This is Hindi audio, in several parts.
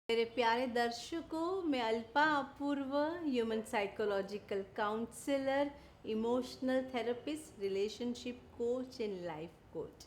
मेरे प्यारे दर्शकों, मैं Alpa Apurva, human psychological counsellor, emotional therapist, relationship coach and life coach.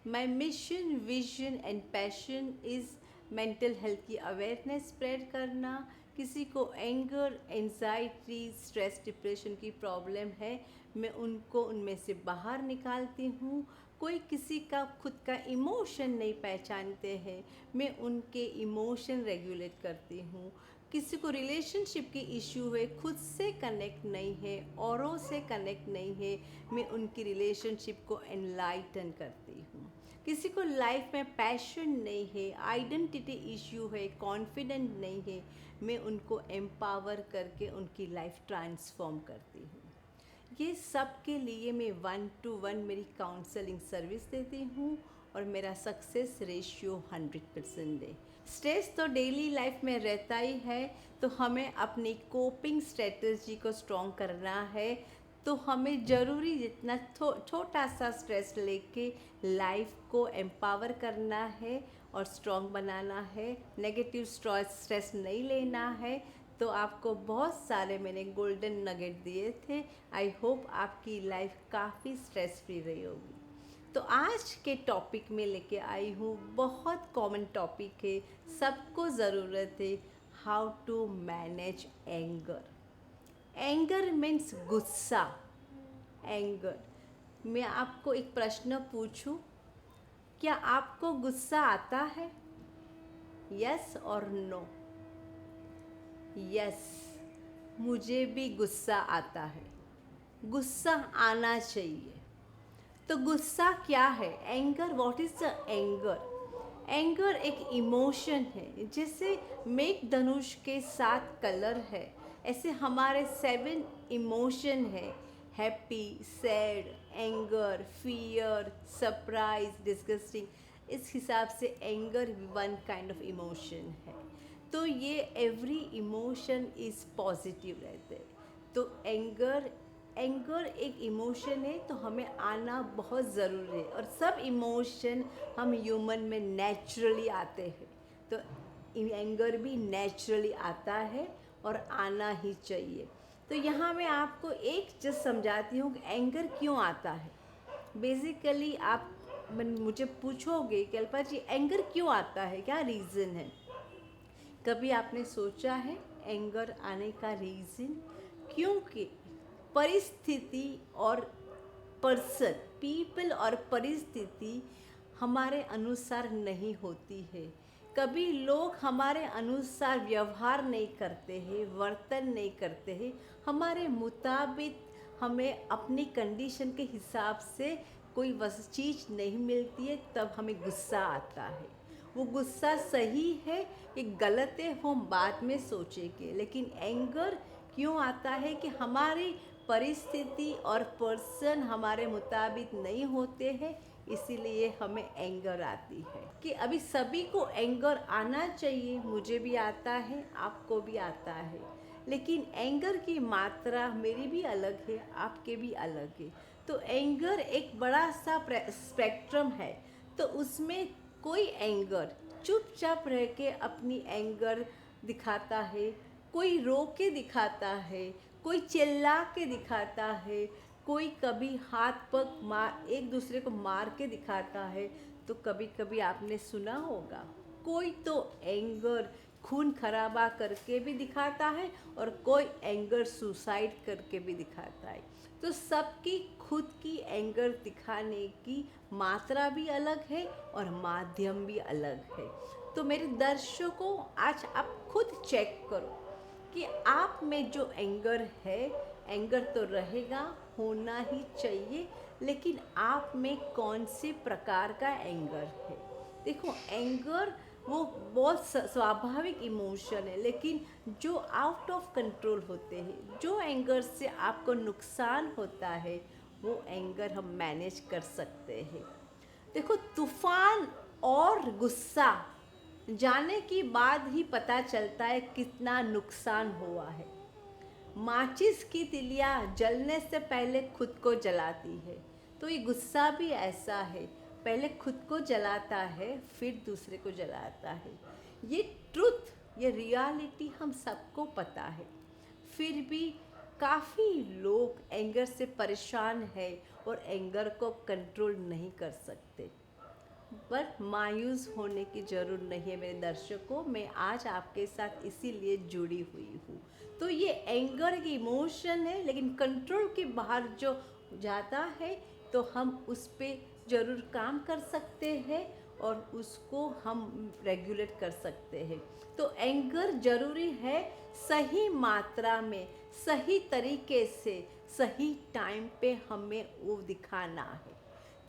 My mission, vision and passion is mental health की अवेयरनेस स्प्रेड करना। किसी को एंगर, एंजाइटी, स्ट्रेस, डिप्रेशन की प्रॉब्लम है, मैं उनको उनमें से बाहर निकालती हूँ। कोई किसी का खुद का इमोशन नहीं पहचानते हैं, मैं उनके इमोशन रेगुलेट करती हूँ। किसी को रिलेशनशिप की इशू है, खुद से कनेक्ट नहीं है, औरों से कनेक्ट नहीं है, मैं उनकी रिलेशनशिप को एनलाइटन करती हूँ। किसी को लाइफ में पैशन नहीं है, आइडेंटिटी इश्यू है, कॉन्फिडेंट नहीं है, मैं उनको एम्पावर करके उनकी लाइफ ट्रांसफॉर्म करती हूँ। ये सब के लिए मैं 1-to-1 मेरी काउंसलिंग सर्विस देती हूँ और मेरा सक्सेस रेशियो 100% है। स्ट्रेस तो डेली लाइफ में रहता ही है, तो हमें अपनी कोपिंग स्ट्रेटजी को स्ट्रॉन्ग करना है। तो हमें ज़रूरी जितना छोटा सा स्ट्रेस लेके लाइफ को एम्पावर करना है और स्ट्रॉन्ग बनाना है। नेगेटिव स्ट्रेस नहीं लेना है। तो आपको बहुत सारे मैंने गोल्डन नगेट दिए थे। आई होप आपकी लाइफ काफ़ी स्ट्रेस फ्री रही होगी। तो आज के टॉपिक में लेके आई हूँ, बहुत कॉमन टॉपिक है, सबको ज़रूरत है, how to manage anger. Anger means गुस्सा। एंगर, मैं आपको एक प्रश्न पूछूं, क्या आपको गुस्सा आता है? यस और नो? यस, मुझे भी गुस्सा आता है। गुस्सा आना चाहिए। तो गुस्सा क्या है? Anger, what is the anger? Anger एक इमोशन है। जैसे मेघ धनुष के 7 कलर है, ऐसे हमारे 7 इमोशन है। Happy, sad, anger, fear, surprise, disgusting. इस हिसाब से anger one kind of emotion है। तो ये एवरी इमोशन इज़ पॉजिटिव रहते हैं। तो एंगर एक इमोशन है, तो हमें आना बहुत ज़रूरी है। और सब इमोशन हम ह्यूमन में नेचुरली आते हैं, तो एंगर भी नेचुरली आता है और आना ही चाहिए। तो यहाँ मैं आपको एक चीज़ समझाती हूँ कि एंगर क्यों आता है। बेसिकली आप मुझे पूछोगे कि अल्पा जी एंगर क्यों आता है, क्या रीज़न है? कभी आपने सोचा है एंगर आने का रीज़न? क्योंकि परिस्थिति और पर्सन, पीपल और परिस्थिति हमारे अनुसार नहीं होती है। कभी लोग हमारे अनुसार व्यवहार नहीं करते हैं, वर्तन नहीं करते हैं, हमारे मुताबिक हमें अपनी कंडीशन के हिसाब से कोई चीज़ नहीं मिलती है, तब हमें गुस्सा आता है। वो गुस्सा सही है कि गलत है, हम बाद में सोचेंगे। लेकिन एंगर क्यों आता है कि हमारी परिस्थिति और पर्सन हमारे मुताबिक नहीं होते हैं, इसीलिए हमें एंगर आती है। कि अभी सभी को एंगर आना चाहिए, मुझे भी आता है, आपको भी आता है, लेकिन एंगर की मात्रा मेरी भी अलग है, आपके भी अलग है। तो एंगर एक बड़ा सा स्पेक्ट्रम है। तो उसमें कोई एंगर चुपचाप रह के अपनी एंगर दिखाता है, कोई रो के दिखाता है, कोई चिल्ला के दिखाता है, कोई कभी हाथ पग मार एक दूसरे को मार के दिखाता है। तो कभी कभी आपने सुना होगा, कोई तो एंगर खून खराबा करके भी दिखाता है और कोई एंगर सुसाइड करके भी दिखाता है। तो सबकी खुद की एंगर दिखाने की मात्रा भी अलग है और माध्यम भी अलग है। तो मेरे दर्शकों, आज आप खुद चेक करो कि आप में जो एंगर है, एंगर तो रहेगा, होना ही चाहिए, लेकिन आप में कौन से प्रकार का एंगर है। देखो, एंगर वो बहुत स्वाभाविक इमोशन है, लेकिन जो आउट ऑफ कंट्रोल होते हैं, जो एंगर से आपको नुकसान होता है, वो एंगर हम मैनेज कर सकते हैं। देखो, तूफान और गुस्सा जाने के बाद ही पता चलता है कितना नुकसान हुआ है। माचिस की तिलियाँ जलने से पहले खुद को जलाती है, तो ये गुस्सा भी ऐसा है। पहले खुद को जलाता है फिर दूसरे को जलाता है। ये ट्रुथ, ये रियलिटी हम सबको पता है, फिर भी काफ़ी लोग एंगर से परेशान है और एंगर को कंट्रोल नहीं कर सकते। बट मायूस होने की ज़रूरत नहीं है मेरे दर्शकों, मैं आज आपके साथ इसीलिए जुड़ी हुई हूँ। तो ये एंगर की इमोशन है, लेकिन कंट्रोल के बाहर जो जाता है तो हम उस पे ज़रूर काम कर सकते हैं और उसको हम रेगुलेट कर सकते हैं। तो एंगर ज़रूरी है, सही मात्रा में, सही तरीके से, सही टाइम पे हमें वो दिखाना है।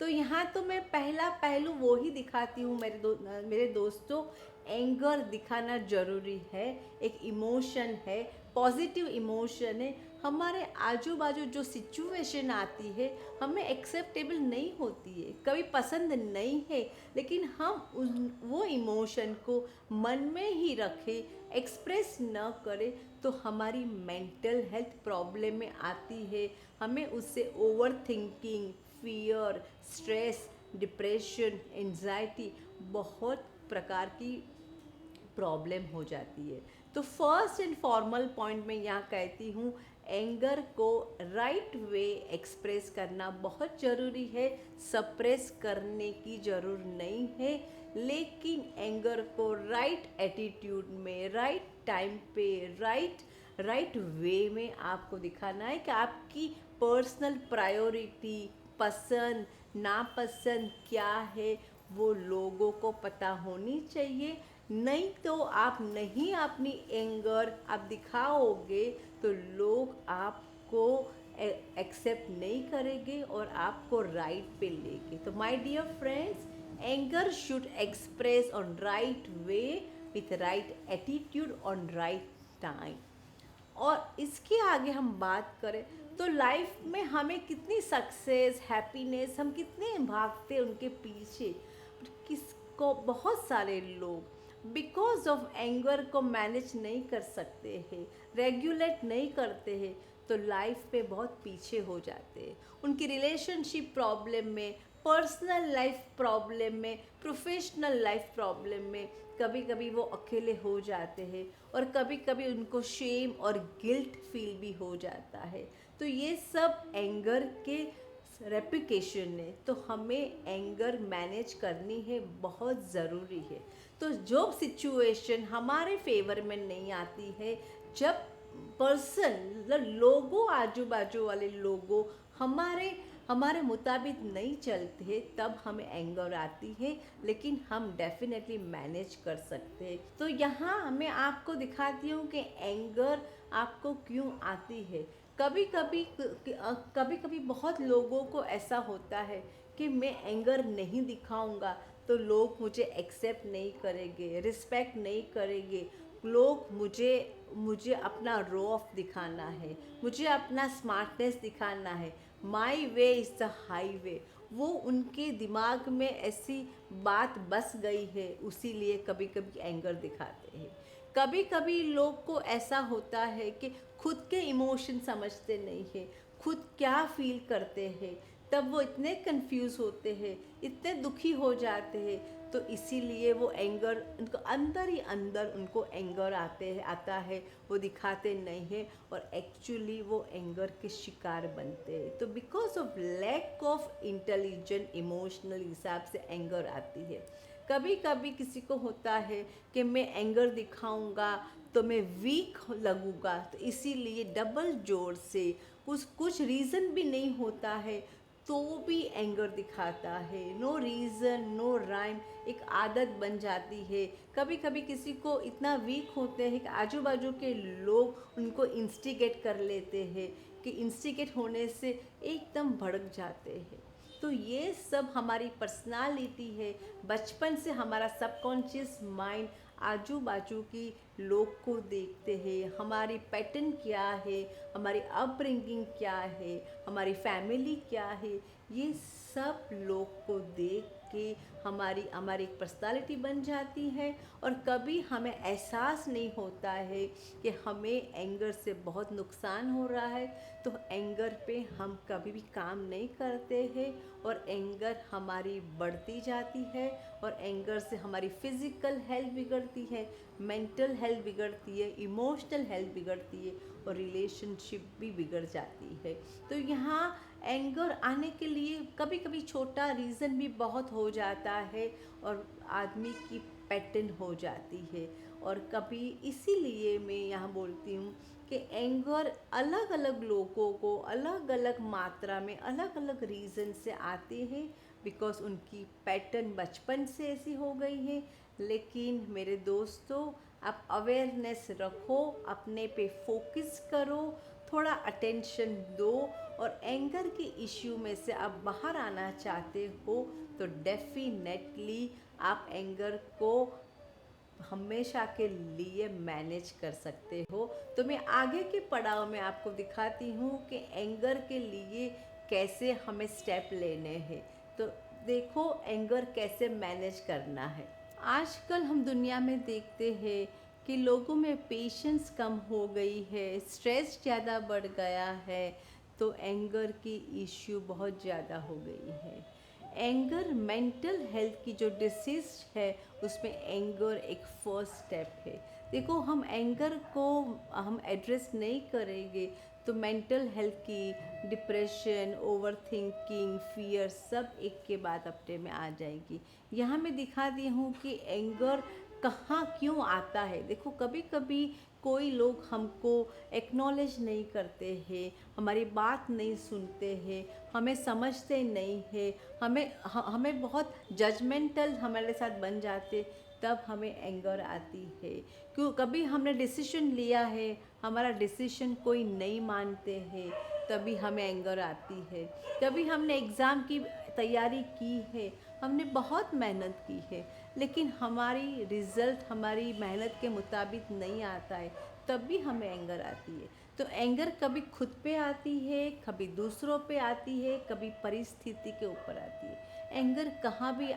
तो यहाँ तो मैं पहला पहलू वो ही दिखाती हूँ मेरे दोस्तों। एंगर दिखाना ज़रूरी है, एक इमोशन है, पॉजिटिव इमोशन है। हमारे आजू बाजू जो सिचुएशन आती है हमें एक्सेप्टेबल नहीं होती है, कभी पसंद नहीं है, लेकिन हम वो इमोशन को मन में ही रखें, एक्सप्रेस न करें तो हमारी मेंटल हेल्थ प्रॉब्लम में आती है। हमें उससे over thinking, fear, stress, depression, anxiety, बहुत प्रकार की प्रॉब्लम हो जाती है। तो फर्स्ट एंड फॉर्मल पॉइंट में यहाँ कहती हूँ, एंगर को राइट वे एक्सप्रेस करना बहुत ज़रूरी है, सप्रेस करने की ज़रूरत नहीं है, लेकिन एंगर को राइट एटीट्यूड में, राइट टाइम पे, राइट वे में आपको दिखाना है कि आपकी पर्सनल प्रायोरिटी, पसंद नापसंद क्या है वो लोगों को पता होनी चाहिए। नहीं तो आप नहीं अपनी एंगर आप दिखाओगे तो लोग आपको एक्सेप्ट नहीं करेंगे और आपको राइट पे लेंगे। तो my dear friends, anger should express on right way with right attitude on right time. और इसके आगे हम बात करें तो लाइफ में हमें कितनी सक्सेस, हैप्पीनेस, हम कितने भागते हैं उनके पीछे। किसको बहुत सारे लोग बिकॉज ऑफ एंगर को मैनेज नहीं कर सकते हैं, रेगुलेट नहीं करते हैं, तो लाइफ पे बहुत पीछे हो जाते हैं। उनकी रिलेशनशिप प्रॉब्लम में, पर्सनल लाइफ प्रॉब्लम में, प्रोफेशनल लाइफ प्रॉब्लम में कभी कभी वो अकेले हो जाते हैं और कभी कभी उनको शेम और गिल्ट फील भी हो जाता है। तो ये सब एंगर के रेप्लिकेशन है। तो हमें एंगर मैनेज करनी है, बहुत ज़रूरी है। तो जो सिचुएशन हमारे फेवर में नहीं आती है, जब पर्सन लोगों, आजू बाजू वाले लोगों हमारे मुताबिक नहीं चलते, तब हमें एंगर आती है, लेकिन हम डेफिनेटली मैनेज कर सकते हैं। तो यहाँ मैं आपको दिखाती हूँ कि एंगर आपको क्यों आती है। कभी कभी बहुत लोगों को ऐसा होता है कि मैं एंगर नहीं दिखाऊंगा तो लोग मुझे एक्सेप्ट नहीं करेंगे, रिस्पेक्ट नहीं करेंगे। लोग मुझे अपना रो ऑफ दिखाना है, मुझे अपना स्मार्टनेस दिखाना है, माई वे इज़ द हाईवे। वो उनके दिमाग में ऐसी बात बस गई है, उसीलिए कभी कभी एंगर दिखाते हैं। कभी कभी लोग को ऐसा होता है कि खुद के इमोशन समझते नहीं है, खुद क्या फील करते हैं, तब वो इतने कंफ्यूज होते हैं, इतने दुखी हो जाते हैं, तो इसीलिए वो एंगर उनको अंदर ही अंदर उनको एंगर आता है, वो दिखाते नहीं हैं और एक्चुअली वो एंगर के शिकार बनते हैं। तो because of lack of intelligent emotional हिसाब से एंगर आती है। कभी कभी किसी को होता है कि मैं एंगर दिखाऊंगा तो मैं वीक लगूंगा, तो इसीलिए डबल जोर से कुछ रीज़न भी नहीं होता है तो भी एंगर दिखाता है। नो रीज़न, नो राइम, एक आदत बन जाती है। कभी कभी किसी को इतना वीक होते हैं कि आजू बाजू के लोग उनको इंस्टिगेट कर लेते हैं, कि इंस्टिगेट होने से एकदम भड़क जाते हैं। तो ये सब हमारी पर्सनालिटी है। बचपन से हमारा सबकॉन्शियस माइंड आजू बाजू की लोग को देखते हैं, हमारी पैटर्न क्या है, हमारी अपब्रिंगिंग क्या है, हमारी फैमिली क्या है, ये सब लोग को देख के हमारी हमारी एक पर्सनालिटी बन जाती है। और कभी हमें एहसास नहीं होता है कि हमें एंगर से बहुत नुकसान हो रहा है, तो एंगर पे हम कभी भी काम नहीं करते हैं और एंगर हमारी बढ़ती जाती है। और एंगर से हमारी फिज़िकल हेल्थ बिगड़ती है, मेंटल हेल्थ बिगड़ती है, इमोशनल हेल्थ बिगड़ती है और रिलेशनशिप भी बिगड़ जाती है। तो यहाँ एंगर आने के लिए कभी कभी छोटा रीज़न भी बहुत हो जाता है और आदमी की पैटर्न हो जाती है। और कभी इसीलिए मैं यहाँ बोलती हूँ कि एंगर अलग अलग लोगों को अलग अलग मात्रा में अलग अलग रीज़न से आते हैं, बिकॉज़ उनकी पैटर्न बचपन से ऐसी हो गई है। लेकिन मेरे दोस्तों, आप अवेयरनेस रखो, अपने पे फोकस करो, थोड़ा अटेंशन दो और एंगर के इश्यू में से आप बाहर आना चाहते हो तो डेफिनेटली आप एंगर को हमेशा के लिए मैनेज कर सकते हो। तो मैं आगे के पड़ाव में आपको दिखाती हूँ कि एंगर के लिए कैसे हमें स्टेप लेने हैं। तो देखो एंगर कैसे मैनेज करना है। आजकल हम दुनिया में देखते हैं कि लोगों में पेशेंस कम हो गई है, स्ट्रेस ज़्यादा बढ़ गया है, तो एंगर की इश्यू बहुत ज़्यादा हो गई है। एंगर मेंटल हेल्थ की जो डिसीज़ है उसमें एंगर एक फर्स्ट स्टेप है। देखो हम एंगर को हम एड्रेस नहीं करेंगे तो मेंटल हेल्थ की डिप्रेशन, ओवर थिंकिंग, फियर सब एक के बाद अपने में आ जाएगी। यहाँ मैं दिखा दी हूँ कि एंगर कहाँ क्यों आता है। देखो कभी कभी कोई लोग हमको एक्नॉलेज नहीं करते हैं, हमारी बात नहीं सुनते हैं, हमें समझते नहीं है, हमें बहुत जजमेंटल हमारे साथ बन जाते, तब हमें एंगर आती है। क्यों कभी हमने डिसीजन लिया है, हमारा डिसीजन कोई नहीं मानते हैं, तभी हमें एंगर आती है। कभी हमने एग्ज़ाम की तैयारी की है, हमने बहुत मेहनत की है, लेकिन हमारी रिज़ल्ट हमारी मेहनत के मुताबिक नहीं आता है, तब भी हमें एंगर आती है। तो एंगर कभी खुद पे आती है, कभी दूसरों पे आती है, कभी परिस्थिति के ऊपर आती है। एंगर कहाँ भी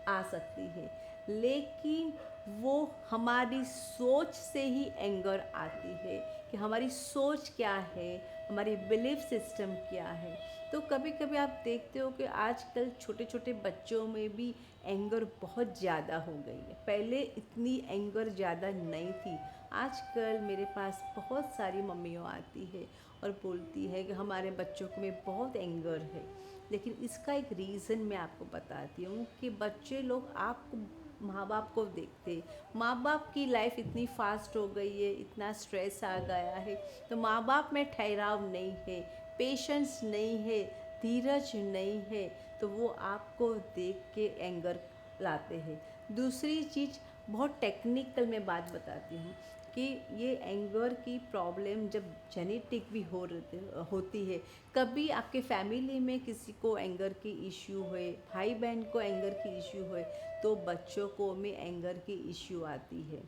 आ सकती है, लेकिन वो हमारी सोच से ही एंगर आती है कि हमारी सोच क्या है, हमारी बिलीफ सिस्टम क्या है। तो कभी कभी आप देखते हो कि आजकल छोटे छोटे बच्चों में भी एंगर बहुत ज़्यादा हो गई है। पहले इतनी एंगर ज़्यादा नहीं थी। आजकल मेरे पास बहुत सारी मम्मियों आती है और बोलती है कि हमारे बच्चों को में बहुत एंगर है। लेकिन इसका एक रीज़न मैं आपको बताती हूँ कि बच्चे लोग आपको माँ बाप को देखते, माँ बाप की लाइफ इतनी फास्ट हो गई है, इतना स्ट्रेस आ गया है, तो माँ बाप में ठहराव नहीं है, पेशेंस नहीं है, धीरज नहीं है, तो वो आपको देख के एंगर लाते हैं। दूसरी चीज़ बहुत टेक्निकल में बात बताती हूँ कि ये एंगर की प्रॉब्लम जब जेनेटिक भी होती है। कभी आपके फैमिली में किसी को एंगर की इश्यू हुए, भाई बहन को एंगर की इश्यू हुए, तो बच्चों को में एंगर की इश्यू आती है।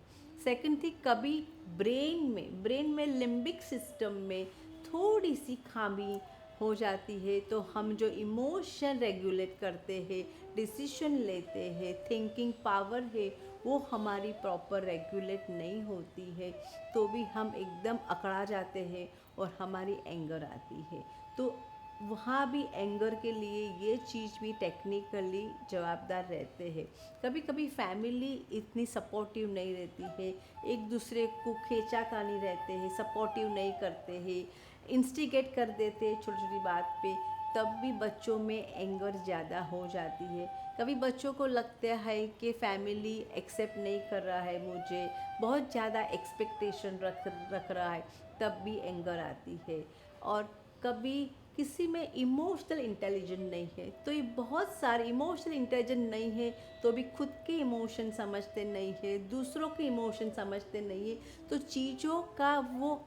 सेकंड थिंग, कभी ब्रेन में लिम्बिक सिस्टम में थोड़ी सी खामी हो जाती है, तो हम जो इमोशन रेगुलेट करते हैं, डिसीजन लेते हैं, थिंकिंग पावर है, वो हमारी प्रॉपर रेगुलेट नहीं होती है, तो भी हम एकदम अकड़ा जाते हैं और हमारी एंगर आती है। तो वहाँ भी एंगर के लिए ये चीज़ भी टेक्निकली जवाबदार रहते हैं। कभी कभी फैमिली इतनी सपोर्टिव नहीं रहती है, एक दूसरे को खींचातानी रहते हैं, सपोर्टिव नहीं करते हैं, इंस्टिगेट कर देते हैं छोटी छोटी बात पे, तब भी बच्चों में एंगर ज़्यादा हो जाती है। कभी बच्चों को लगता है कि फैमिली एक्सेप्ट नहीं कर रहा है मुझे, बहुत ज़्यादा एक्सपेक्टेशन रख रहा है, तब भी एंगर आती है। और कभी किसी में इमोशनल इंटेलिजेंट नहीं है, तो ये बहुत सारे इमोशनल इंटेलिजेंट नहीं है, तो भी खुद के इमोशन समझते नहीं है, दूसरों के इमोशन समझते नहीं है, तो चीज़ों का वो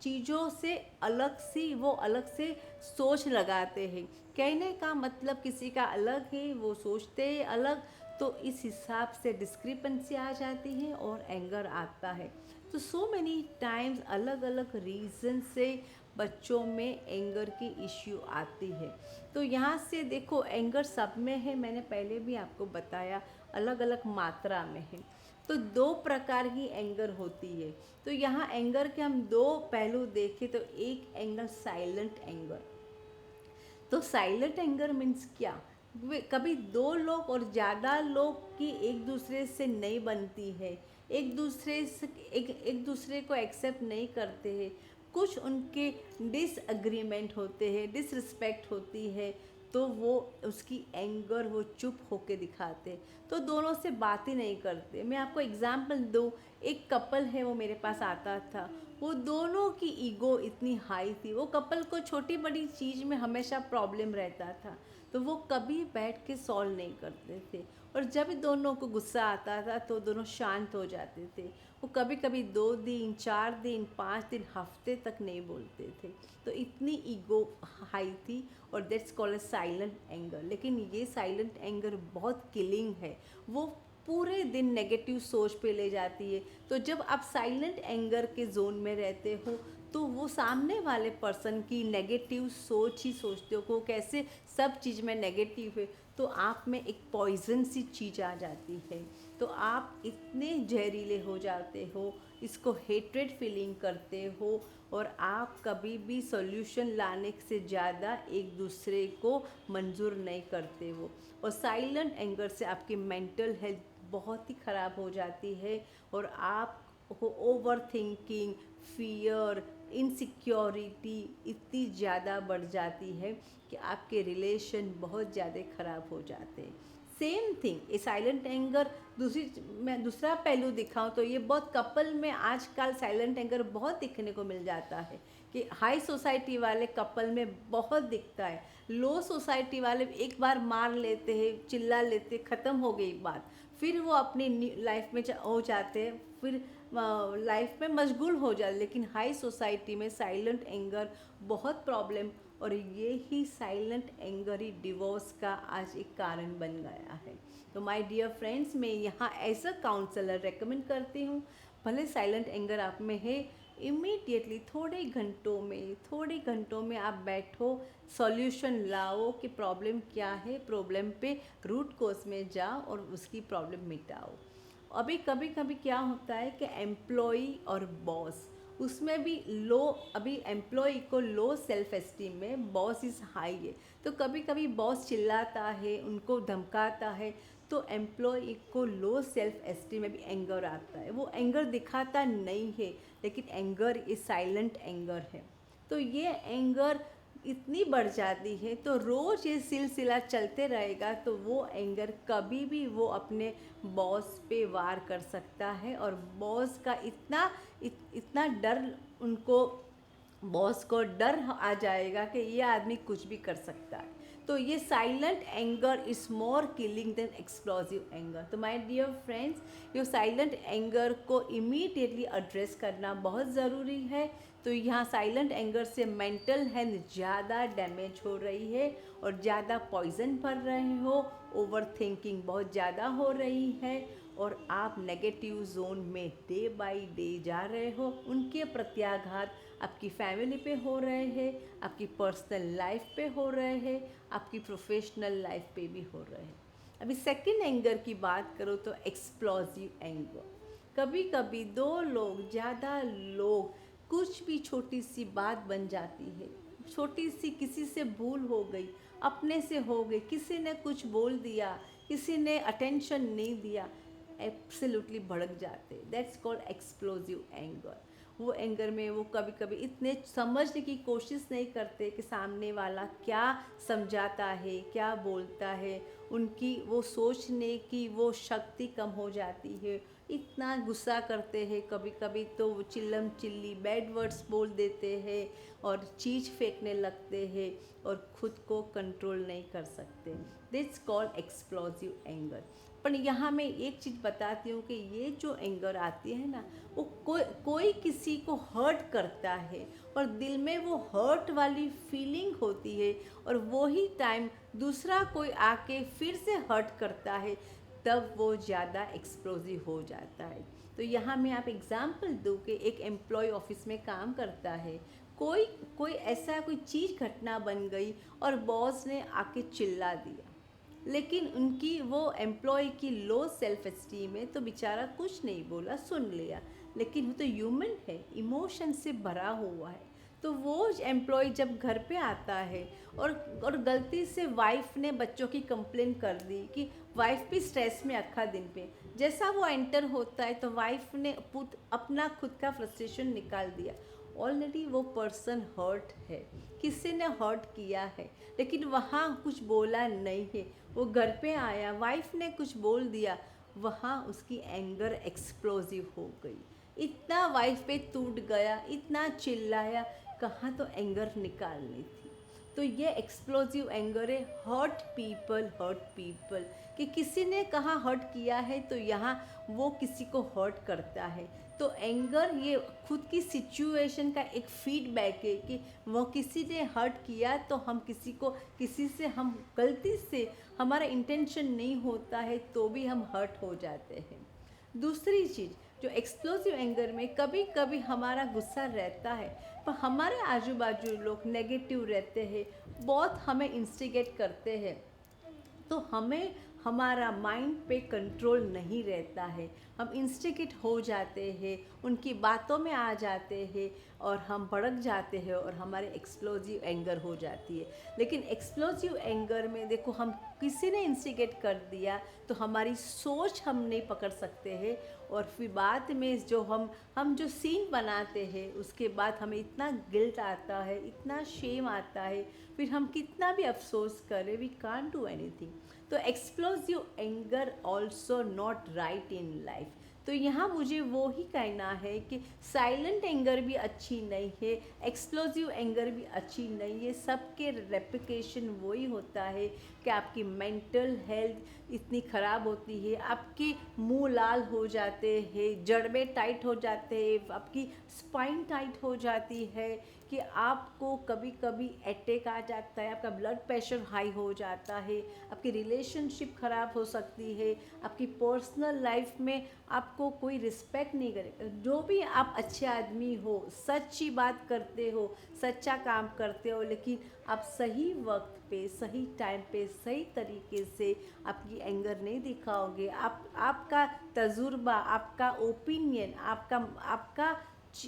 चीज़ों से अलग से सोच लगाते हैं। कहने का मतलब किसी का अलग है, वो सोचते हैं अलग, तो इस हिसाब से डिस्क्रिपेंसी आ जाती है और एंगर आता है। तो सो मैनी टाइम्स अलग अलग रीज़न से बच्चों में एंगर की इश्यू आती है। तो यहाँ से देखो एंगर सब में है, मैंने पहले भी आपको बताया, अलग अलग मात्रा में है। तो दो प्रकार की एंगर होती है। तो यहाँ एंगर के हम दो पहलू देखें तो एक एंगर साइलेंट एंगर। तो साइलेंट एंगर मीन्स क्या? कभी दो लोग और ज़्यादा लोग की एक दूसरे से नहीं बनती है, एक दूसरे को एक्सेप्ट नहीं करते हैं, कुछ उनके डिसएग्रीमेंट होते हैं, डिसरिस्पेक्ट होती है, तो वो उसकी एंगर वो चुप होके दिखाते, तो दोनों से बात ही नहीं करते। मैं आपको एग्जांपल दूँ, एक कपल है, वो मेरे पास आता था, वो दोनों की ईगो इतनी हाई थी, वो कपल को छोटी बड़ी चीज़ में हमेशा प्रॉब्लम रहता था, तो वो कभी बैठ के सॉल्व नहीं करते थे। और जब दोनों को गुस्सा आता था तो दोनों शांत हो जाते थे। वो कभी कभी 2 दिन, 4 दिन, 5 दिन, हफ्ते तक नहीं बोलते थे। तो इतनी ईगो हाई थी, और दैट्स कॉल्ड साइलेंट एंगर। लेकिन ये साइलेंट एंगर बहुत किलिंग है, वो पूरे दिन नेगेटिव सोच पे ले जाती है। तो जब आप साइलेंट एंगर के जोन में रहते हो तो वो सामने वाले पर्सन की नेगेटिव सोच ही सोचते हो को कैसे सब चीज़ में नेगेटिव है, तो आप में एक पॉइजन सी चीज़ आ जाती है। तो आप इतने जहरीले हो जाते हो, इसको हेट्रेड फीलिंग करते हो, और आप कभी भी सॉल्यूशन लाने से ज़्यादा एक दूसरे को मंजूर नहीं करते हो। और साइलेंट एंगर से आपकी मेंटल हेल्थ बहुत ही ख़राब हो जाती है, और आप ओवर थिंकिंग, फियर, इनसिक्योरिटी इतनी ज़्यादा बढ़ जाती है कि आपके रिलेशन बहुत ज़्यादा ख़राब हो जाते हैं। सेम थिंग ये साइलेंट एंगर मैं दूसरा पहलू दिखाऊं तो ये बहुत कपल में आजकल साइलेंट एंगर बहुत दिखने को मिल जाता है, कि हाई सोसाइटी वाले कपल में बहुत दिखता है। लो सोसाइटी वाले एक बार मार लेते हैं, चिल्ला लेते, ख़त्म हो गई बात, फिर वो अपनी लाइफ में हो जाते हैं, फिर लाइफ में मशगूल हो जाते। लेकिन हाई सोसाइटी में साइलेंट एंगर बहुत प्रॉब्लम, और ये ही साइलेंट एंगर ही डिवोर्स का आज एक कारण बन गया है। तो माय डियर फ्रेंड्स, मैं यहाँ ऐसा काउंसलर रेकमेंड करती हूँ, भले साइलेंट एंगर आप में है, इमीडिएटली थोड़े घंटों में आप बैठो, सॉल्यूशन लाओ कि प्रॉब्लम क्या है, प्रॉब्लम पे रूट कोज में जाओ और उसकी प्रॉब्लम मिटाओ। अभी कभी कभी क्या होता है कि एम्प्लॉई और बॉस उसमें भी लो, अभी एम्प्लॉई को लो सेल्फ एस्टीम में, बॉस इज़ हाई है, तो कभी कभी बॉस चिल्लाता है, उनको धमकाता है, तो एम्प्लॉई को लो सेल्फ एस्टीम में भी एंगर आता है। वो एंगर दिखाता नहीं है, लेकिन एंगर ये साइलेंट एंगर है। तो ये एंगर इतनी बढ़ जाती है, तो रोज़ ये सिलसिला चलते रहेगा, तो वो एंगर कभी भी वो अपने बॉस पे वार कर सकता है, और बॉस का इतना डर उनको, बॉस को डर आ जाएगा कि ये आदमी कुछ भी कर सकता है। तो ये silent anger is more killing than explosive anger. तो माय डियर फ्रेंड्स, ये साइलेंट एंगर को इमीडिएटली एड्रेस करना बहुत ज़रूरी है। तो यहाँ साइलेंट एंगर से मेंटल हेल्थ ज़्यादा डैमेज हो रही है, और ज़्यादा पॉइजन भर रहे हो, ओवर थिंकिंग बहुत ज़्यादा हो रही है, और आप नेगेटिव जोन में डे बाय डे जा रहे हो। उनके प्रत्याघात आपकी फैमिली पे हो रहे हैं, आपकी पर्सनल लाइफ पे हो रहे हैं, आपकी प्रोफेशनल लाइफ पे भी हो रहे हैं। अभी सेकंड एंगर की बात करो तो एक्सप्लोसिव एंगर। कभी कभी दो लोग, ज़्यादा लोग, कुछ भी छोटी सी बात बन जाती है, छोटी सी किसी से भूल हो गई, अपने से हो गई, किसी ने कुछ बोल दिया, किसी ने अटेंशन नहीं दिया, एब्सोल्युटली भड़क जाते। That's called explosive anger. वो एंगर में वो कभी कभी इतने समझने की कोशिश नहीं करते कि सामने वाला क्या समझाता है, क्या बोलता है, उनकी वो सोचने की वो शक्ति कम हो जाती है, इतना गुस्सा करते हैं। कभी कभी तो वो चिल्लम चिल्ली बैड वर्ड्स बोल देते हैं, और चीज़ फेंकने लगते हैं, और खुद को कंट्रोल नहीं कर सकते। This called explosive anger. पर यहाँ मैं एक चीज़ बताती हूँ कि ये जो एंगर आती है ना, वो कोई किसी को हर्ट करता है, और दिल में वो हर्ट वाली फीलिंग होती है, और वही टाइम दूसरा कोई आके फिर से हर्ट करता है, तब वो ज़्यादा एक्सप्लोसिव हो जाता है। तो यहाँ मैं आप एग्ज़ाम्पल दूँ कि एक एम्प्लॉय ऑफिस में काम करता है, कोई कोई ऐसा कोई चीज़ घटना बन गई और बॉस ने आके चिल्ला दिया, लेकिन उनकी वो एम्प्लॉय की लो सेल्फ एस्टीम है तो बेचारा कुछ नहीं बोला, सुन लिया। लेकिन वो तो ह्यूमन है, इमोशन से भरा हुआ है। तो वो एम्प्लॉय जब घर पे आता है और और गलती से वाइफ ने बच्चों की कंप्लेन कर दी कि वाइफ भी स्ट्रेस में अक्खा दिन पे, जैसा वो एंटर होता है तो वाइफ ने अपना खुद का फ्रस्ट्रेशन निकाल दिया। ऑलरेडी वो पर्सन हर्ट है, किसी ने हर्ट किया है, लेकिन वहाँ कुछ बोला नहीं है। वो घर पे आया, वाइफ ने कुछ बोल दिया, वहाँ उसकी एंगर एक्सप्लोसिव हो गई। इतना वाइफ पे टूट गया, इतना चिल्लाया, कहाँ तो एंगर निकालनी थी। तो ये एक्सप्लोसिव एंगर है। हर्ट पीपल कि किसी ने कहाँ हर्ट किया है तो यहाँ वो किसी को हर्ट करता है। तो एंगर ये खुद की सिचुएशन का एक फीडबैक है कि वो किसी ने हर्ट किया तो हम किसी से हम गलती से, हमारा इंटेंशन नहीं होता है तो भी हम हर्ट हो जाते हैं। दूसरी चीज़, जो एक्सप्लोसिव एंगर में कभी कभी हमारा गुस्सा रहता है पर हमारे आजू बाजू लोग नेगेटिव रहते हैं, बहुत हमें इंस्टिगेट करते हैं, तो हमें हमारा माइंड पे कंट्रोल नहीं रहता है। हम इंस्टिगेट हो जाते हैं, उनकी बातों में आ जाते हैं और हम भड़क जाते हैं और हमारे एक्सप्लोसिव एंगर हो जाती है। लेकिन एक्सप्लोसिव एंगर में देखो, हम किसी ने इंस्टिगेट कर दिया तो हमारी सोच हम नहीं पकड़ सकते हैं और फिर बाद में जो हम जो सीन बनाते हैं उसके बाद हमें इतना गिल्ट आता है, इतना शेम आता है, फिर हम कितना भी अफसोस करें, वी कांट डू एनीथिंग। तो explosive anger also not right in life. तो यहाँ मुझे वो ही कहना है कि साइलेंट एंगर भी अच्छी नहीं है, एक्सप्लोसिव एंगर भी अच्छी नहीं है। सबके रेप्लिकेशन वही होता है कि आपकी मेंटल हेल्थ इतनी ख़राब होती है, आपके मुंह लाल हो जाते हैं, जड़बे टाइट हो जाते हैं, आपकी स्पाइन टाइट हो जाती है कि आपको कभी कभी अटैक आ जाता है, आपका ब्लड प्रेशर हाई हो जाता है, आपकी रिलेशनशिप ख़राब हो सकती है, आपकी पर्सनल लाइफ में आपको कोई रिस्पेक्ट नहीं करेगा। जो भी आप अच्छे आदमी हो, सच्ची बात करते हो, सच्चा काम करते हो, लेकिन आप सही वक्त पे, सही टाइम पे, सही तरीके से आपकी एंगर नहीं दिखाओगे, आपका तजुर्बा, आपका ओपिनियन,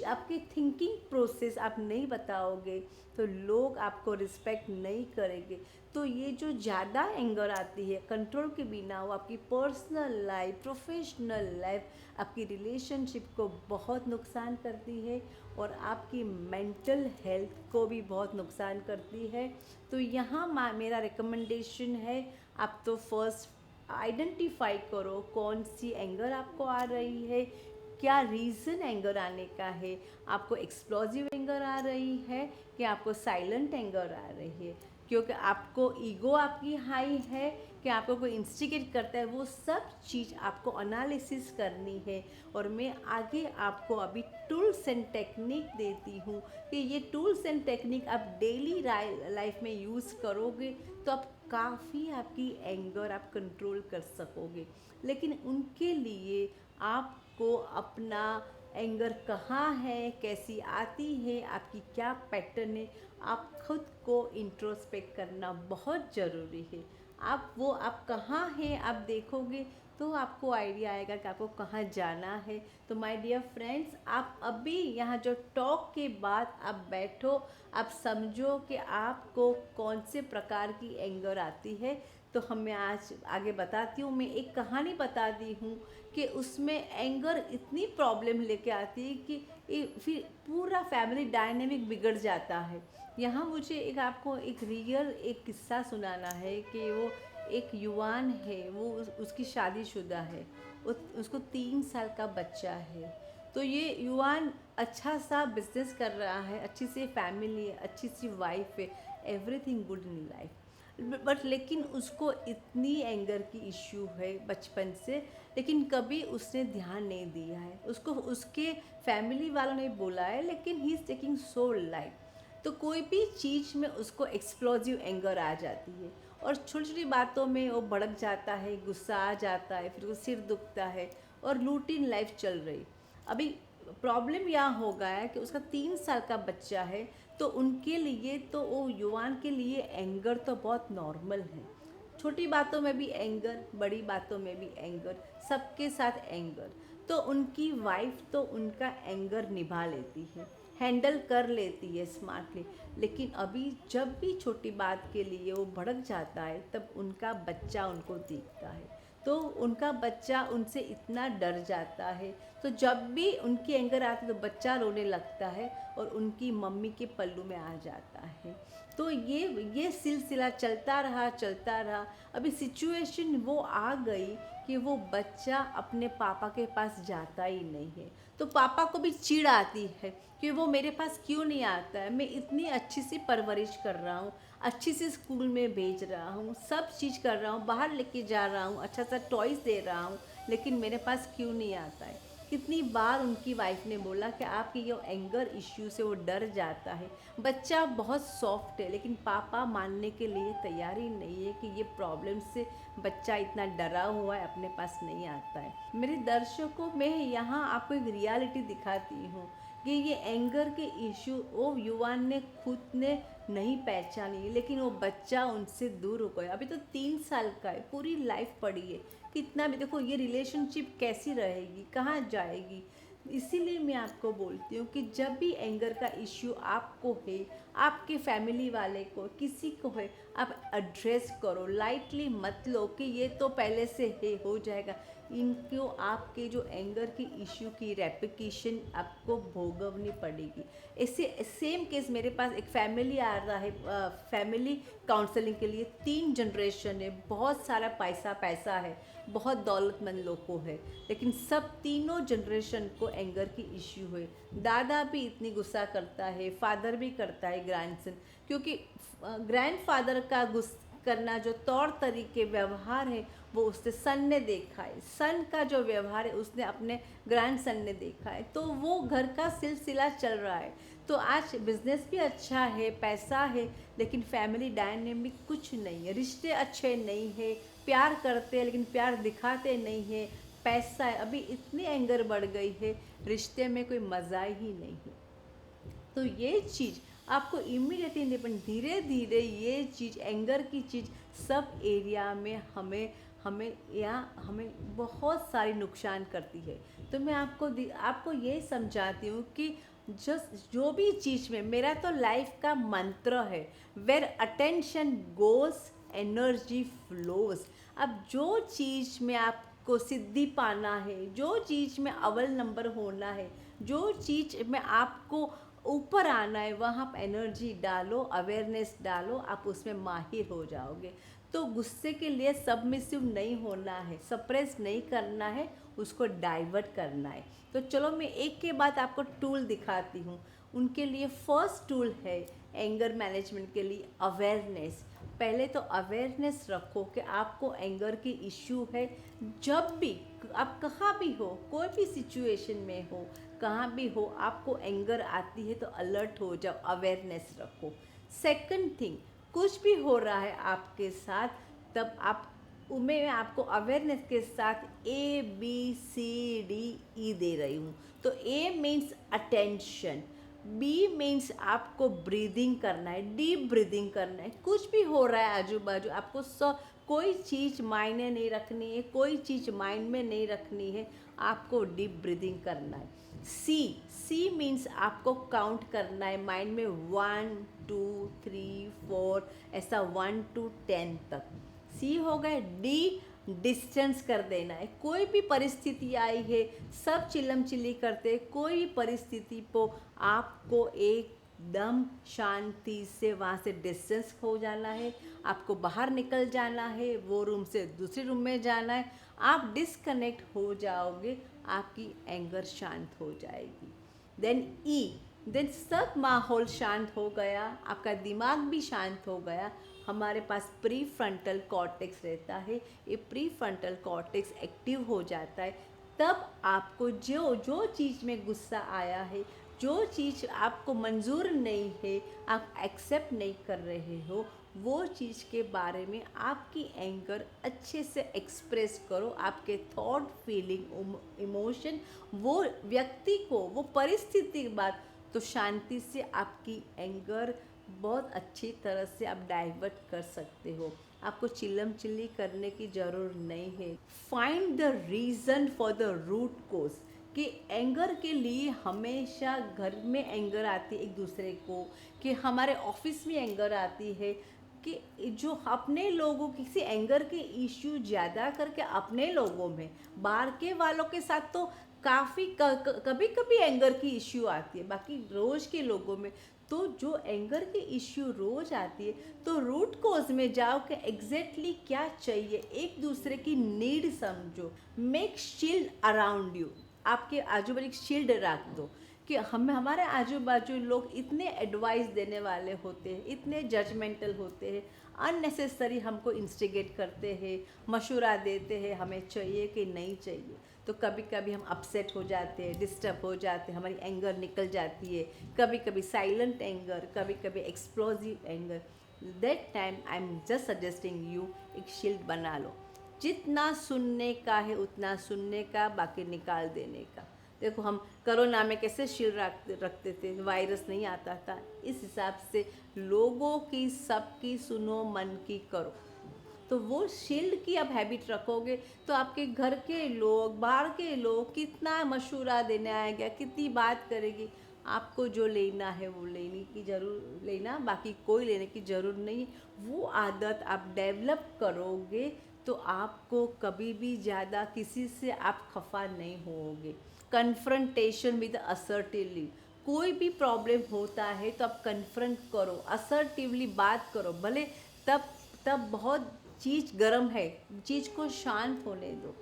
आपकी थिंकिंग प्रोसेस आप नहीं बताओगे तो लोग आपको रिस्पेक्ट नहीं करेंगे। तो ये जो ज़्यादा एंगर आती है कंट्रोल के बिना, वो आपकी पर्सनल लाइफ, प्रोफेशनल लाइफ, आपकी रिलेशनशिप को बहुत नुकसान करती है और आपकी मेंटल हेल्थ को भी बहुत नुकसान करती है। तो यहाँ मेरा रिकमेंडेशन है, आप तो फर्स्ट आइडेंटिफाई करो कौन सी एंगर आपको आ रही है, क्या रीज़न एंगर आने का है, आपको एक्सप्लोसिव एंगर आ रही है कि आपको साइलेंट एंगर आ रही है, क्योंकि आपको ईगो आपकी हाई है कि आपको कोई इंस्टिगेट करता है। वो सब चीज़ आपको एनालिसिस करनी है और मैं आगे आपको अभी टूल्स एंड टेक्निक देती हूँ कि ये टूल्स एंड टेक्निक आप डेली लाइफ में यूज़ करोगे तो आप काफ़ी आपकी एंगर आप कंट्रोल कर सकोगे। लेकिन उनके लिए आपको अपना एंगर कहाँ है, कैसी आती है, आपकी क्या पैटर्न है, आप खुद को इंट्रोस्पेक्ट करना बहुत ज़रूरी है। आप कहाँ हैं आप देखोगे तो आपको आइडिया आएगा कि आपको कहाँ जाना है। तो माय डियर फ्रेंड्स, आप अभी यहाँ जो टॉक के बाद आप बैठो, आप समझो कि आपको कौन से प्रकार की एंगर आती है। तो मैं आज आगे बताती हूँ। मैं एक कहानी बताती हूँ कि उसमें एंगर इतनी प्रॉब्लम लेके आती है कि फिर पूरा फैमिली डायनेमिक बिगड़ जाता है। यहाँ मुझे आपको एक रियल एक किस्सा सुनाना है कि वो एक युवान है, वो उसकी शादीशुदा है, उसको 3 साल का बच्चा है। तो ये युवान अच्छा सा बिजनेस कर रहा है, अच्छी सी फैमिली है, अच्छी सी वाइफ है, everything good in life, but लेकिन उसको इतनी एंगर की इश्यू है बचपन से, लेकिन कभी उसने ध्यान नहीं दिया है। उसको उसके फैमिली वालों ने बोला है, लेकिन he is taking so light. तो कोई भी चीज़ में उसको एक्सप्लोसिव एंगर आ जाती है और छोटी छोटी बातों में वो भड़क जाता है, गुस्सा आ जाता है, फिर वो सिर दुखता है और रूटीन लाइफ चल रही। अभी प्रॉब्लम यहाँ हो गया है कि उसका 3 साल का बच्चा है, तो उनके लिए तो वो युवान के लिए एंगर तो बहुत नॉर्मल है। छोटी बातों में भी एंगर, बड़ी बातों में भी एंगर, सबके साथ एंगर। तो उनकी वाइफ तो उनका एंगर निभा लेती है, हैंडल कर लेती है स्मार्टली। लेकिन अभी जब भी छोटी बात के लिए वो भड़क जाता है, तब उनका बच्चा उनको दिखता है, तो उनका बच्चा उनसे इतना डर जाता है। तो जब भी उनकी एंगर आती है तो बच्चा रोने लगता है और उनकी मम्मी के पल्लू में आ जाता है। तो ये सिलसिला चलता रहा। अभी सिचुएशन वो आ गई कि वो बच्चा अपने पापा के पास जाता ही नहीं है। तो पापा को भी चिढ़ आती है कि वो मेरे पास क्यों नहीं आता है। मैं इतनी अच्छी सी परवरिश कर रहा हूँ, अच्छी सी स्कूल में भेज रहा हूँ, सब चीज़ कर रहा हूँ, बाहर लेके जा रहा हूँ, अच्छा सा टॉयज़ दे रहा हूँ, लेकिन मेरे पास क्यों नहीं आता है। कितनी बार उनकी वाइफ ने बोला कि आपकी ये एंगर इश्यू से वो डर जाता है। बच्चा बहुत सॉफ्ट है, लेकिन पापा मानने के लिए तैयार ही नहीं है कि ये प्रॉब्लम से बच्चा इतना डरा हुआ है, अपने पास नहीं आता है। मेरे दर्शकों, मैं यहाँ आपको एक रियलिटी दिखाती हूँ कि ये एंगर के इशू वो युवान ने खुद ने नहीं पहचानी, लेकिन वो बच्चा उनसे दूर हो गया। अभी तो 3 साल का है, पूरी लाइफ पड़ी है। कितना भी देखो, ये रिलेशनशिप कैसी रहेगी, कहाँ जाएगी। इसीलिए मैं आपको बोलती हूँ कि जब भी एंगर का इश्यू आपको है, आपके फैमिली वाले को, किसी को है, आप एड्रेस करो। लाइटली मत लो कि ये तो पहले से है, हो जाएगा। इनको आपके जो एंगर की इश्यू की रेपिकेशन आपको भोगवनी पड़ेगी। इससे सेम केस मेरे पास एक फैमिली आ रहा है, फैमिली काउंसलिंग के लिए। 3 जनरेशन है, बहुत सारा पैसा है, बहुत दौलतमंद लोग को है, लेकिन सब तीनों जनरेशन को एंगर की इश्यू है। दादा भी इतनी गुस्सा करता है, फादर भी करता है ग्रैंडसन, क्योंकि ग्रैंडफादर का करना जो तौर तरीके व्यवहार है वो उससे सन ने देखा है। सन का जो व्यवहार है उसने अपने ग्रैंडसन ने देखा है। तो वो घर का सिलसिला चल रहा है। तो आज बिजनेस भी अच्छा है, पैसा है, लेकिन फैमिली डायनेमिक कुछ नहीं है, रिश्ते अच्छे नहीं है। प्यार करते हैं लेकिन प्यार दिखाते नहीं है, पैसा है। अभी इतनी एंगर बढ़ गई है, रिश्ते में कोई मज़ा ही नहीं है। तो ये चीज़ आपको इमीडिएटली नहीं, पर धीरे धीरे ये चीज़, एंगर की चीज़ सब एरिया में हमें बहुत सारी नुकसान करती है। तो मैं आपको ये समझाती हूँ कि जो भी चीज़ में, मेरा तो लाइफ का मंत्र है, where attention goes energy flows. अब जो चीज़ में आपको सिद्धि पाना है, जो चीज़ में अव्वल नंबर होना है, जो चीज़ में आपको ऊपर आना है, वहाँ आप एनर्जी डालो, अवेयरनेस डालो, आप उसमें माहिर हो जाओगे। तो गुस्से के लिए सबमिसिव नहीं होना है, सप्रेस नहीं करना है, उसको डाइवर्ट करना है। तो चलो मैं एक के बाद आपको टूल दिखाती हूँ। उनके लिए फर्स्ट टूल है एंगर मैनेजमेंट के लिए अवेयरनेस। पहले तो अवेयरनेस रखो कि आपको एंगर की इश्यू है। जब भी आप कहाँ भी हो, कोई भी सिचुएशन में हो, कहाँ भी हो, आपको एंगर आती है तो अलर्ट हो जाओ, अवेयरनेस रखो। सेकंड थिंग, कुछ भी हो रहा है आपके साथ, तब मैं आपको अवेयरनेस के साथ ABCDE दे रही हूँ। तो A means attention, B means आपको ब्रीदिंग करना है, डीप ब्रीदिंग करना है। कुछ भी हो रहा है आजू बाजू, आपको कोई चीज़ मायने नहीं रखनी है, कोई चीज़ माइंड में नहीं रखनी है, आपको डीप ब्रीदिंग करना है। सी मीन्स आपको काउंट करना है माइंड में, 1 2 3 4, ऐसा 1 to 10 तक। सी हो गए। डी, डिस्टेंस कर देना है। कोई भी परिस्थिति आई है, सब चिल्लम चिल्ली करते, कोई भी परिस्थिति को आपको एकदम शांति से वहाँ से डिस्टेंस हो जाना है, आपको बाहर निकल जाना है, वो रूम से दूसरे रूम में जाना है। आप डिस्कनेक्ट हो जाओगे, आपकी एंगर शांत हो जाएगी। देन सब माहौल शांत हो गया, आपका दिमाग भी शांत हो गया। हमारे पास प्री फ्रंटल कॉर्टेक्स रहता है, ये प्री फ्रंटल कॉर्टेक्स एक्टिव हो जाता है। तब आपको जो चीज़ में गुस्सा आया है, जो चीज़ आपको मंजूर नहीं है, आप एक्सेप्ट नहीं कर रहे हो, वो चीज़ के बारे में आपकी एंगर अच्छे से एक्सप्रेस करो। आपके थॉट, फीलिंग, इमोशन, वो व्यक्ति को, वो परिस्थिति के बाद, तो शांति से आपकी एंगर बहुत अच्छी तरह से आप डाइवर्ट कर सकते हो। आपको चिल्लम चिल्ली करने की ज़रूरत नहीं है। Find the reason for the root cause, कि एंगर के लिए हमेशा घर में एंगर आती है एक दूसरे को, कि हमारे ऑफिस में एंगर आती है, कि जो अपने लोगों किसी एंगर के इश्यू ज़्यादा करके अपने लोगों में, बाहर के वालों के साथ तो काफ़ी कभी कभी एंगर की इश्यू आती है, बाकी रोज़ के लोगों में तो जो एंगर की इश्यू रोज आती है, तो रूट कोज में जाओ कि एग्जैक्टली क्या चाहिए, एक दूसरे की नीड समझो। मेक शील्ड अराउंड यू, आपके आजू बाजू शील्ड रख दो, कि हमारे आजू बाजू लोग इतने एडवाइस देने वाले होते हैं, इतने जजमेंटल होते हैं, अननेसेसरी हमको इंस्टिगेट करते हैं, मशवरा देते हैं, हमें चाहिए कि नहीं चाहिए। तो कभी कभी हम अपसेट हो जाते हैं, डिस्टर्ब हो जाते हैं, हमारी एंगर निकल जाती है, कभी कभी साइलेंट एंगर, कभी कभी explosive anger. That time I am just suggesting you, एक शील्ड बना लो, जितना सुनने का है उतना सुनने का, बाकी निकाल देने का। देखो हम कोरोना में कैसे शील्ड रखते थे, वायरस नहीं आता था, इस हिसाब से लोगों की सबकी सुनो, मन की करो। तो वो शील्ड की अब हैबिट रखोगे तो आपके घर के लोग, बाहर के लोग कितना मशवरा देने आएगा, कितनी बात करेगी, आपको जो लेना है वो लेने की जरूर लेना, बाकी कोई लेने की ज़रूर नहीं है। वो आदत आप डेवलप करोगे तो आपको कभी भी ज़्यादा किसी से आप खफा नहीं होगे। कन्फ्रंटेशन विद असर्टिवली, कोई भी प्रॉब्लम होता है तो आप कन्फ्रंट करो, असर्टिवली बात करो, भले तब तब बहुत चीज़ गर्म है, चीज़ को शांत होने दो,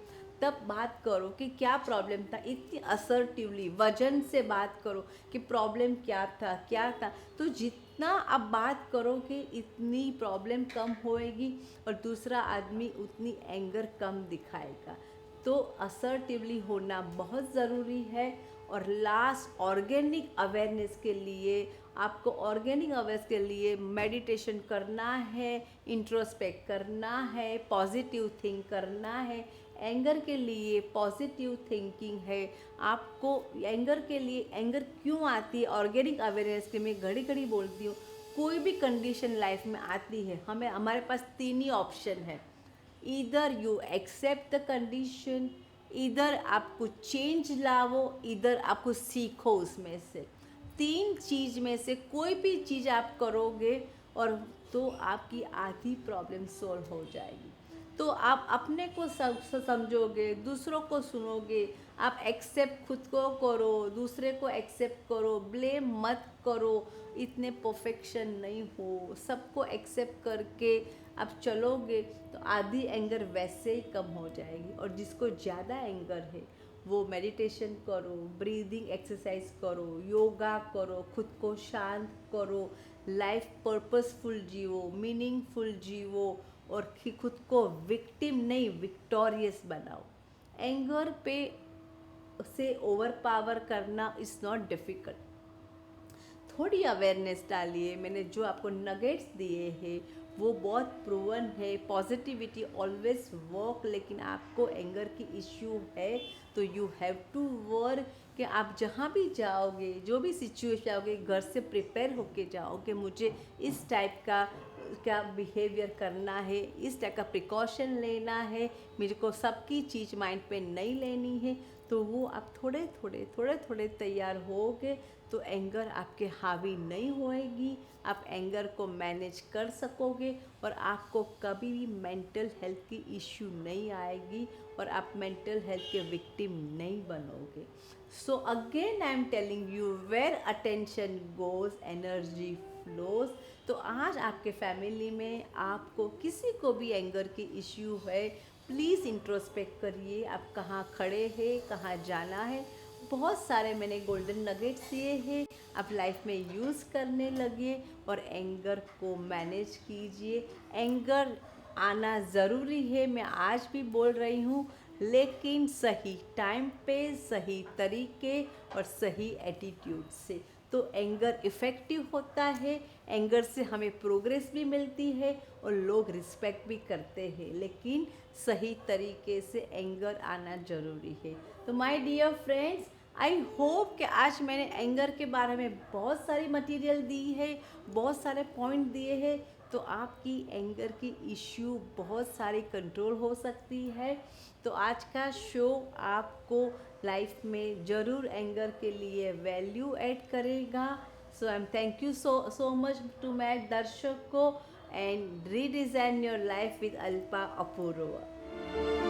तब बात करो कि क्या प्रॉब्लम था, इतनी असर्टिवली वजन से बात करो कि प्रॉब्लम क्या था क्या था। तो जितना आप बात करोगे इतनी प्रॉब्लम कम होएगी और दूसरा आदमी उतनी एंगर कम दिखाएगा। तो असर्टिवली होना बहुत ज़रूरी है। और लास्ट, ऑर्गेनिक अवेयरनेस के लिए, आपको ऑर्गेनिक अवेयरनेस के लिए मेडिटेशन करना है, इंट्रोस्पेक्ट करना है, पॉजिटिव थिंक करना है। एंगर के लिए पॉजिटिव थिंकिंग है। आपको एंगर के लिए, एंगर क्यों आती है, ऑर्गेनिक अवेयरनेस के मैं घड़ी घड़ी बोलती हूँ, कोई भी कंडीशन लाइफ में आती है, हमारे पास तीन ही ऑप्शन है। इधर यू एक्सेप्ट द कंडीशन, इधर आप कुछ चेंज लाओ, इधर आप कुछ सीखो। उसमें से तीन चीज़ में से कोई भी चीज़ आप करोगे और तो आपकी आधी प्रॉब्लम सॉल्व हो जाएगी। तो आप अपने को समझोगे, दूसरों को सुनोगे, आप एक्सेप्ट खुद को करो, दूसरे को एक्सेप्ट करो, ब्लेम मत करो, इतने परफेक्शन नहीं हो, सबको एक्सेप्ट करके आप चलोगे तो आधी एंगर वैसे ही कम हो जाएगी। और जिसको ज़्यादा एंगर है वो मेडिटेशन करो, ब्रीदिंग एक्सरसाइज करो, योगा करो, खुद को शांत करो, लाइफ पर्पसफुल जियो, मीनिंगफुल जियो, और खुद को विक्टिम नहीं विक्टोरियस बनाओ। एंगर पे से ओवर पावर करना इज़ नॉट डिफ़िकल्ट। थोड़ी अवेयरनेस डालिए, मैंने जो आपको नगेट्स दिए हैं वो बहुत प्रूवन है। पॉजिटिविटी ऑलवेज वर्क, लेकिन आपको एंगर की इश्यू है तो यू हैव टू वर्क, कि आप जहाँ भी जाओगे, जो भी सिचुएशन आओगे, घर से प्रिपेयर होके जाओ कि मुझे इस टाइप का क्या बिहेवियर करना है, इस टाइप का प्रिकॉशन लेना है, मेरे को सबकी चीज़ माइंड पे नहीं लेनी है। तो वो आप थोड़े थोड़े तैयार होगे तो एंगर आपके हावी नहीं होएगी, आप एंगर को मैनेज कर सकोगे और आपको कभी भी मेंटल हेल्थ की इश्यू नहीं आएगी और आप मेंटल हेल्थ के विक्टिम नहीं बनोगे। So again I am telling you, where attention goes energy flows. तो आज आपके फैमिली में आपको किसी को भी एंगर की इश्यू है, प्लीज़ इंट्रोस्पेक्ट करिए, आप कहाँ खड़े हैं, कहाँ जाना है। बहुत सारे मैंने गोल्डन नगेट्स दिए हैं, आप लाइफ में यूज़ करने लगिए और एंगर को मैनेज कीजिए। एंगर आना ज़रूरी है, मैं आज भी बोल रही हूँ, लेकिन सही टाइम पे, सही तरीके और सही एटीट्यूड से। तो तो एंगर इफ़ेक्टिव होता है, एंगर से हमें प्रोग्रेस भी मिलती है और लोग रिस्पेक्ट भी करते हैं, लेकिन सही तरीके से एंगर आना ज़रूरी है। तो my dear friends, I hope कि आज मैंने एंगर के बारे में बहुत सारी मटेरियल दी है, बहुत सारे पॉइंट दिए हैं, तो आपकी एंगर की इश्यू बहुत सारी कंट्रोल हो सकती है। तो आज का शो आपको लाइफ में ज़रूर एंगर के लिए वैल्यू ऐड करेगा। So I am thank you so much to my दर्शकों and redesign your life with Alpa Apoorva.